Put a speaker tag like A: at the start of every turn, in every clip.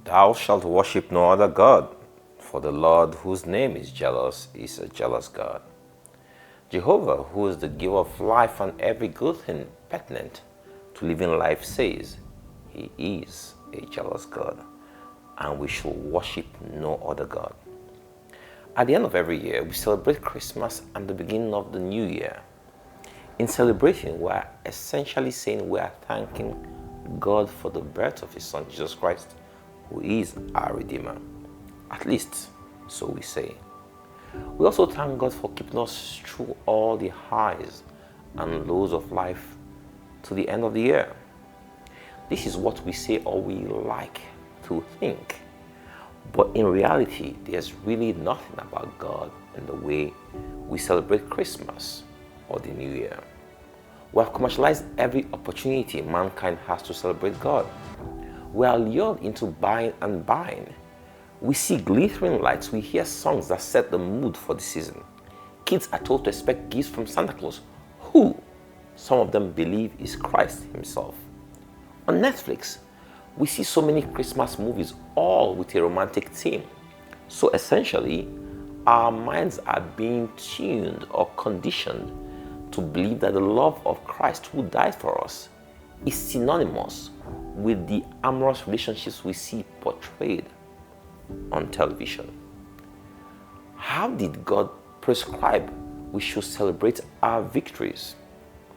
A: Thou shalt worship no other God, for the Lord, whose name is jealous, is a jealous God. Jehovah, who is the giver of life and every good thing pertinent to living life, says, He is a jealous God, and we shall worship no other God. At the end of every year, we celebrate Christmas and the beginning of the new year. In celebrating, we are essentially saying we are thanking God for the birth of His Son, Jesus Christ, who is our Redeemer. At least, so we say. We also thank God for keeping us through all the highs and lows of life to the end of the year. This is what we say or we like to think. But in reality, there's really nothing about God in the way we celebrate Christmas or the New Year. We have commercialized every opportunity mankind has to celebrate God. We are lured into buying and buying. We see glittering lights, we hear songs that set the mood for the season. Kids are told to expect gifts from Santa Claus, who some of them believe is Christ Himself. On Netflix, we see so many Christmas movies, all with a romantic theme. So essentially, our minds are being tuned or conditioned to believe that the love of Christ who died for us is synonymous with the amorous relationships we see portrayed on television. How did God prescribe we should celebrate our victories?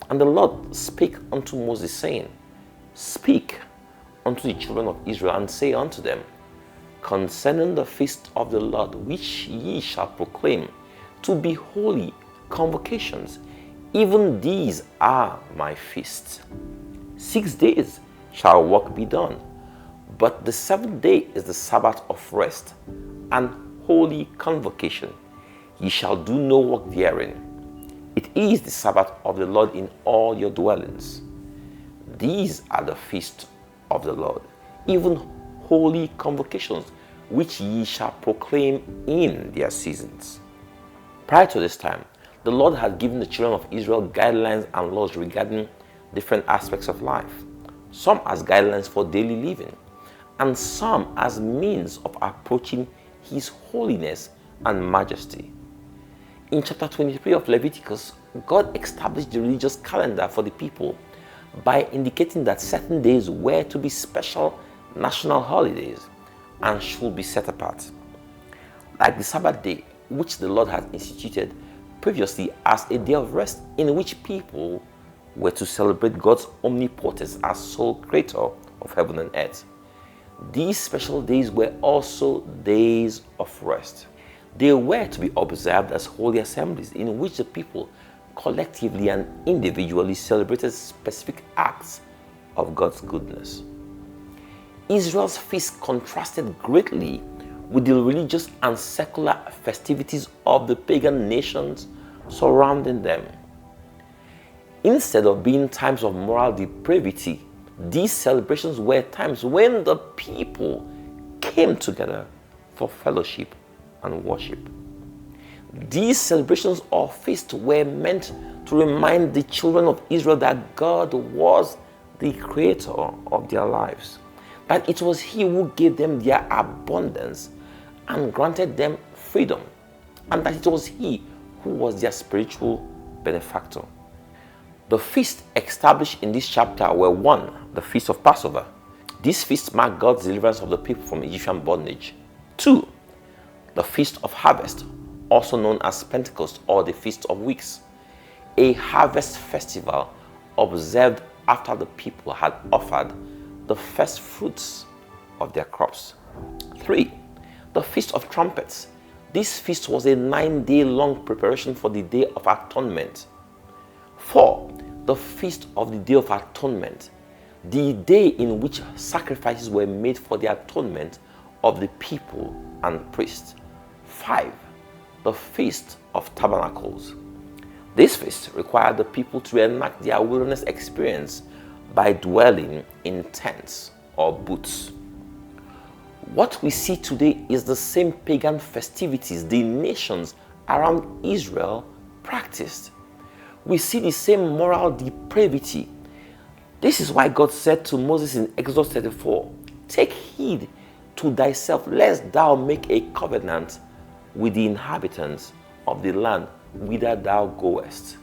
A: And the Lord spake unto Moses, saying, Speak unto the children of Israel, and say unto them, Concerning the feast of the Lord, which ye shall proclaim to be holy convocations, even these are my feasts. 6 days shall work be done, but the seventh day is the Sabbath of rest and holy convocation. Ye shall do no work therein. It is the Sabbath of the Lord in all your dwellings. These are the feasts of the Lord, even holy convocations, which ye shall proclaim in their seasons. Prior to this time, the Lord had given the children of Israel guidelines and laws regarding different aspects of life, some as guidelines for daily living, and some as means of approaching His holiness and majesty. In chapter 23 of Leviticus, God established the religious calendar for the people by indicating that certain days were to be special national holidays and should be set apart, like the Sabbath day, which the Lord had instituted previously as a day of rest in which people were to celebrate God's omnipotence as sole creator of heaven and earth. These special days were also days of rest. They were to be observed as holy assemblies in which the people collectively and individually celebrated specific acts of God's goodness. Israel's feast contrasted greatly with the religious and secular festivities of the pagan nations surrounding them. Instead of being times of moral depravity, these celebrations were times when the people came together for fellowship and worship. These celebrations or feasts were meant to remind the children of Israel that God was the creator of their lives, that it was He who gave them their abundance and granted them freedom, and that it was He who was their spiritual benefactor. The feasts established in this chapter were: 1, the Feast of Passover. This feast marked God's deliverance of the people from Egyptian bondage. 2, the Feast of Harvest, also known as Pentecost or the Feast of Weeks, a harvest festival observed after the people had offered the first fruits of their crops. 3, the Feast of Trumpets. This feast was a 9-day-long preparation for the Day of Atonement. 4, the Feast of the Day of Atonement, the day in which sacrifices were made for the atonement of the people and priests. 5, the Feast of Tabernacles. This feast required the people to enact their wilderness experience by dwelling in tents or booths. What we see today is the same pagan festivities the nations around Israel practiced. We see the same moral depravity. This is why God said to Moses in Exodus 34, "Take heed to thyself, lest thou make a covenant with the inhabitants of the land whither thou goest,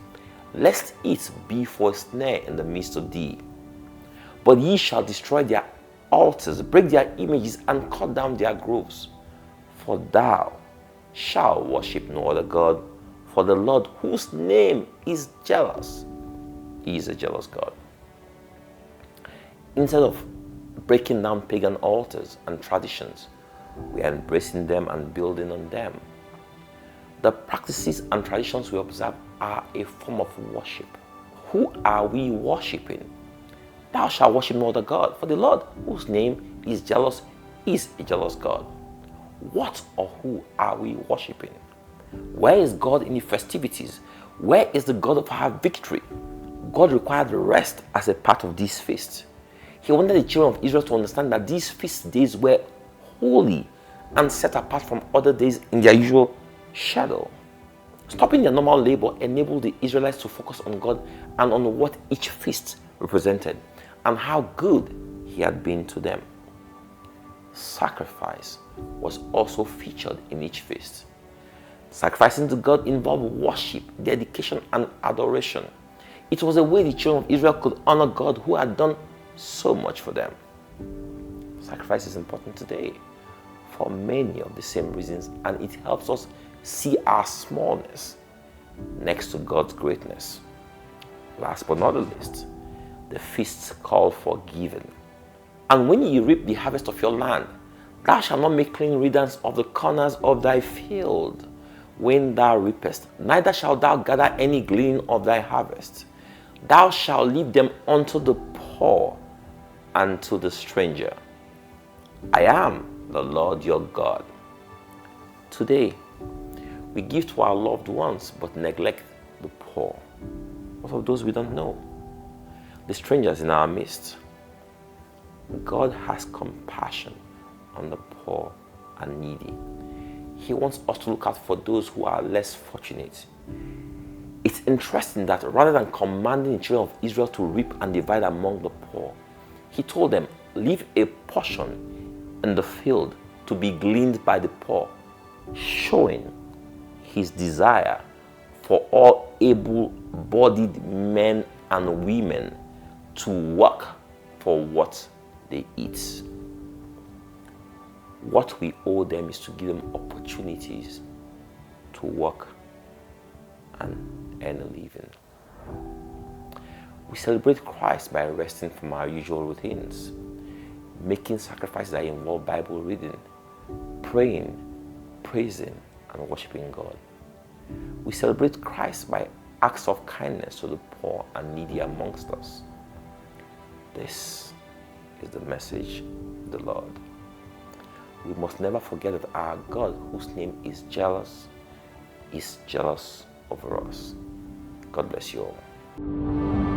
A: lest it be for a snare in the midst of thee. But ye shall destroy their altars, break their images, and cut down their groves. For thou shalt worship no other God, for the Lord, whose name is jealous, he is a jealous God. Instead of breaking down pagan altars and traditions, we are embracing them and building on them. The practices and traditions we observe are a form of worship. Who are we worshiping? Thou shalt worship no other God, for the Lord, whose name is jealous, is a jealous God. What or who are we worshiping? Where is God in the festivities? Where is the God of our victory? God required rest as a part of this feast. He wanted the children of Israel to understand that these feast days were holy and set apart from other days in their usual schedule. Stopping their normal labor enabled the Israelites to focus on God and on what each feast represented and how good he had been to them. Sacrifice was also featured in each feast. Sacrificing to God involved worship, dedication, and adoration. It was a way the children of Israel could honor God who had done so much for them. Sacrifice is important today for many of the same reasons, and it helps us see our smallness next to God's greatness. Last but not the least, the feasts call for giving. And when you reap the harvest of your land, thou shalt not make clean riddance of the corners of thy field when thou reapest, neither shalt thou gather any glean of thy harvest. Thou shalt leave them unto the poor and to the stranger. I am the Lord your God. Today, we give to our loved ones but neglect the poor. What of those we don't know? The strangers in our midst. God has compassion on the poor and needy. He wants us to look out for those who are less fortunate. It's interesting that rather than commanding the children of Israel to reap and divide among the poor, he told them, leave a portion in the field to be gleaned by the poor, showing his desire for all able-bodied men and women to work for what they eat. What we owe them is to give them opportunities to work and earn a living. We celebrate Christ by resting from our usual routines, making sacrifices that involve Bible reading, praying, praising, and worshiping God. We celebrate Christ by acts of kindness to the poor and needy amongst us. This is the message of the Lord. We must never forget that our God, whose name is jealous over us. God bless you all.